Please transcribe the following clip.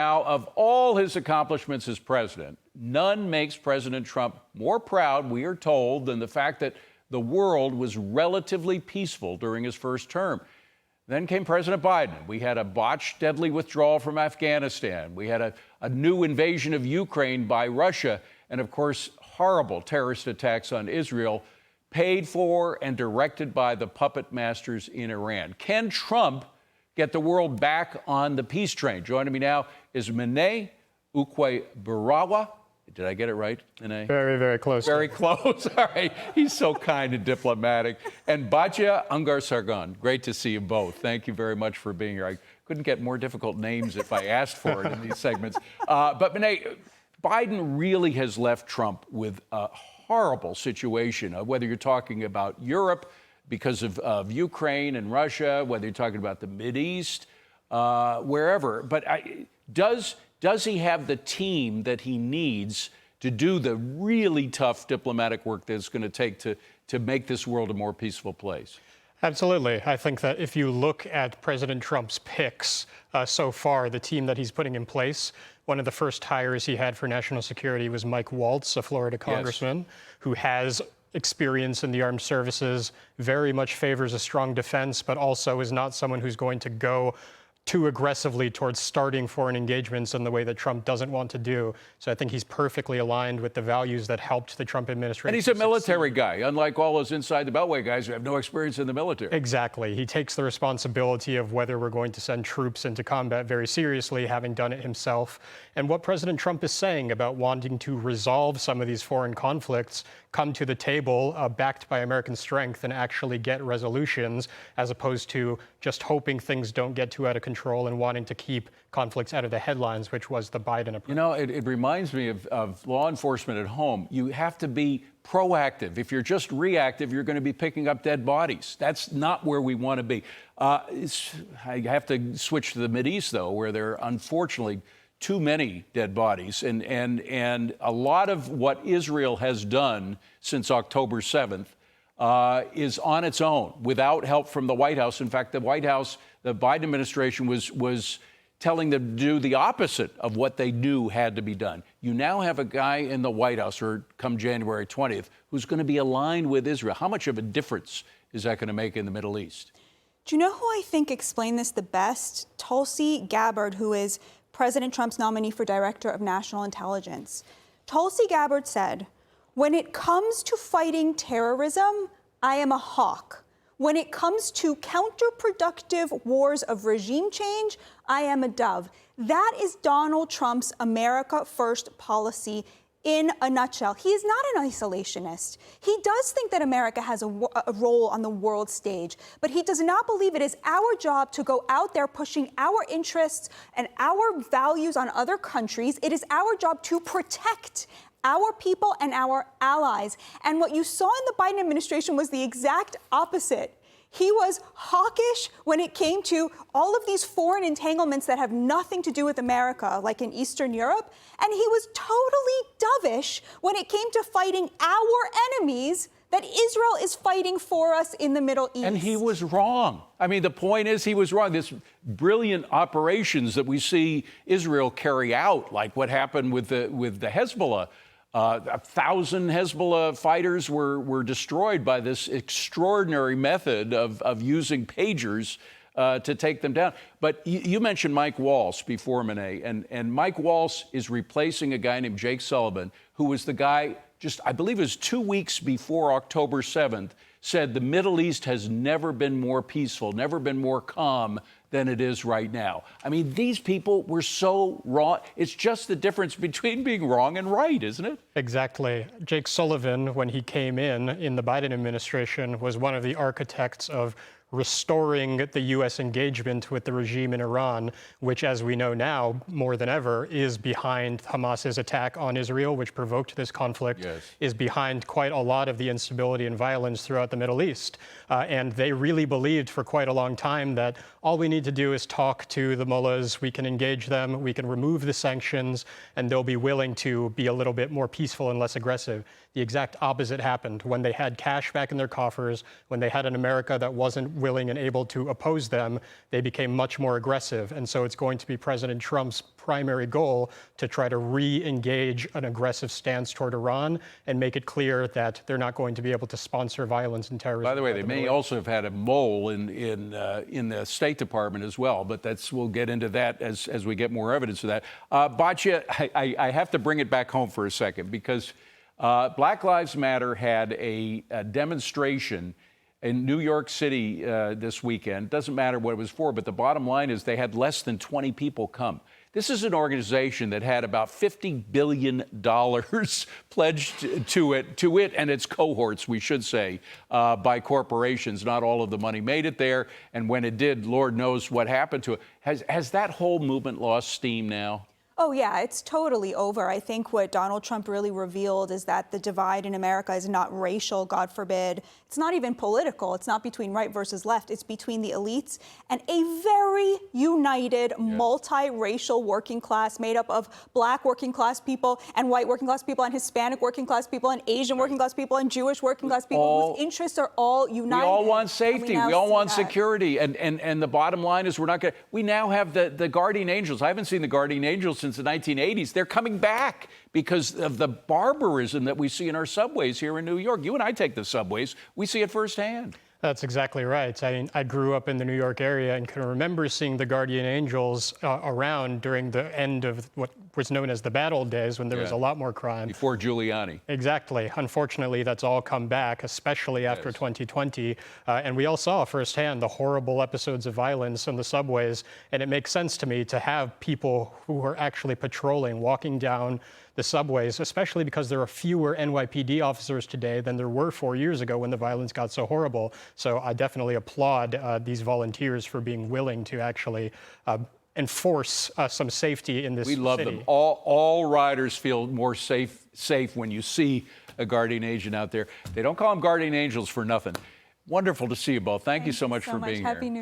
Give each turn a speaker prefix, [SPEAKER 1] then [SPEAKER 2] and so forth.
[SPEAKER 1] Now, of all his accomplishments as president, none makes President Trump more proud, we are told, than the fact that the world was relatively peaceful during his first term. Then came President Biden. We had a botched, deadly withdrawal from Afghanistan. We had a new invasion of Ukraine by Russia. And of course, horrible terrorist attacks on Israel, paid for and directed by the puppet masters in Iran. Can Trump get the world back on the peace train? Joining me now is Mene Ukueberuwa. Did I get it right, Mene?
[SPEAKER 2] Very, very close.
[SPEAKER 1] Very close. All right. He's so kind and diplomatic. And Batya, Ungar-Sargon. Great to see you both. Thank you very much for being here. I couldn't get more difficult names if I asked for it in these segments. But Mene, Biden really has left Trump with a horrible situation, whether you're talking about Europe because of Ukraine and Russia, whether you're talking about the Mideast, wherever. But does he have the team that he needs to do the really tough diplomatic work that it's going to take to make this world a more peaceful place?
[SPEAKER 2] Absolutely. I think that if you look at President Trump's picks so far, the team that he's putting in place, one of the first hires he had for national security was Mike Waltz, a Florida congressman, who has experience in the armed services, very much favors a strong defense, but also is not someone who's going to go too aggressively towards starting foreign engagements in the way that Trump doesn't want to do. So I think he's perfectly aligned with the values that helped the Trump administration.
[SPEAKER 1] And he's a military guy, unlike all those inside the Beltway guys who have no experience in the military.
[SPEAKER 2] Exactly. He takes the responsibility of whether we're going to send troops into combat very seriously, having done it himself. And what President Trump is saying about wanting to resolve some of these foreign conflicts, come to the table backed by American strength and actually get resolutions, as opposed to just hoping things don't get too out of control and wanting to keep conflicts out of the headlines, which was the Biden approach.
[SPEAKER 1] You know, it reminds me of law enforcement at home. You have to be proactive. If you're just reactive, you're going to be picking up dead bodies. That's not where we want to be. I have to switch to the Mideast, though, where there are unfortunately too many dead bodies. And a lot of what Israel has done since October 7th is on its own, without help from the White House. In fact, the White House, the Biden administration was telling them to do the opposite of what they knew had to be done. You now have a guy in the White House, or come January 20th, who's going to be aligned with Israel. How much of a difference is that going to make in the Middle East?
[SPEAKER 3] Do you know who I think explained this the best? Tulsi Gabbard, who is President Trump's nominee for Director of National Intelligence. Tulsi Gabbard said, "When it comes to fighting terrorism, I am a hawk. When it comes to counterproductive wars of regime change, I am a dove." That is Donald Trump's America First policy in a nutshell. He is not an isolationist. He does think that America has a role on the world stage, but he does not believe it is our job to go out there pushing our interests and our values on other countries. It is our job to protect our people and our allies. And what you saw in the Biden administration was the exact opposite. He was hawkish when it came to all of these foreign entanglements that have nothing to do with America, like in Eastern Europe. And he was totally dovish when it came to fighting our enemies that Israel is fighting for us in the Middle East.
[SPEAKER 1] And he was wrong. I mean, the point is he was wrong. This brilliant operations that we see Israel carry out, like what happened with the Hezbollah. 1,000 Hezbollah fighters were destroyed by this extraordinary method of using pagers to take them down. But you mentioned Mike Waltz before, Mene, and Mike Waltz is replacing a guy named Jake Sullivan, who was the guy just, I believe it was 2 weeks before October 7th, said the Middle East has never been more peaceful, never been more calm than it is right now. I mean, these people were so wrong. It's just the difference between being wrong and right, isn't it?
[SPEAKER 2] Exactly. Jake Sullivan, when he came in the Biden administration, was one of the architects of restoring the U.S. engagement with the regime in Iran, which, as we know now, more than ever, is behind Hamas's attack on Israel, which provoked this conflict, is behind quite a lot of the instability and violence throughout the Middle East. And they really believed for quite a long time that all we need to do is talk to the mullahs, we can engage them, we can remove the sanctions, and they'll be willing to be a little bit more peaceful and less aggressive. The exact opposite happened when they had cash back in their coffers, when they had an America that wasn't willing and able to oppose them, they became much more aggressive. And so it's going to be President Trump's primary goal to try to re-engage an aggressive stance toward Iran and make it clear that they're not going to be able to sponsor violence and terrorism.
[SPEAKER 1] By the way, they may also have had a mole in the State Department as well, but we'll get into that as we get more evidence of that. Batya, I have to bring it back home for a second because Black Lives Matter had a demonstration in New York City this weekend. Doesn't matter what it was for, but the bottom line is they had less than 20 people come. This is an organization that had about $50 billion pledged to it and its cohorts, we should say, by corporations. Not all of the money made it there, and when it did, Lord knows what happened to it. Has that whole movement lost steam now?
[SPEAKER 3] Oh, yeah, it's totally over. I think what Donald Trump really revealed is that the divide in America is not racial, God forbid. It's not even political. It's not between right versus left. It's between the elites and a very united, multiracial working class made up of Black working class people and white working class people and Hispanic working class people and Asian working class people and Jewish working class people whose interests are all united.
[SPEAKER 1] We all want safety. We all want security. And the bottom line is we now have the guardian angels. I haven't seen the guardian angels since the 1980s. They're coming back because of the barbarism that we see in our subways here in New York. You and I take the subways. We see it firsthand.
[SPEAKER 2] That's exactly right. I mean, I grew up in the New York area and can remember seeing the guardian angels around during the end of what was known as the bad old days when there was a lot more crime.
[SPEAKER 1] Before Giuliani.
[SPEAKER 2] Exactly. Unfortunately, that's all come back, especially after 2020. And we all saw firsthand the horrible episodes of violence on the subways. And it makes sense to me to have people who are actually patrolling, walking down the subways, especially because there are fewer NYPD officers today than there were 4 years ago when the violence got so horrible. So I definitely applaud these volunteers for being willing to actually enforce some safety in this city.
[SPEAKER 1] We love them. All riders feel more safe when you see a guardian angel out there. They don't call them guardian angels for nothing. Wonderful to see you both. Thank you so much for being here.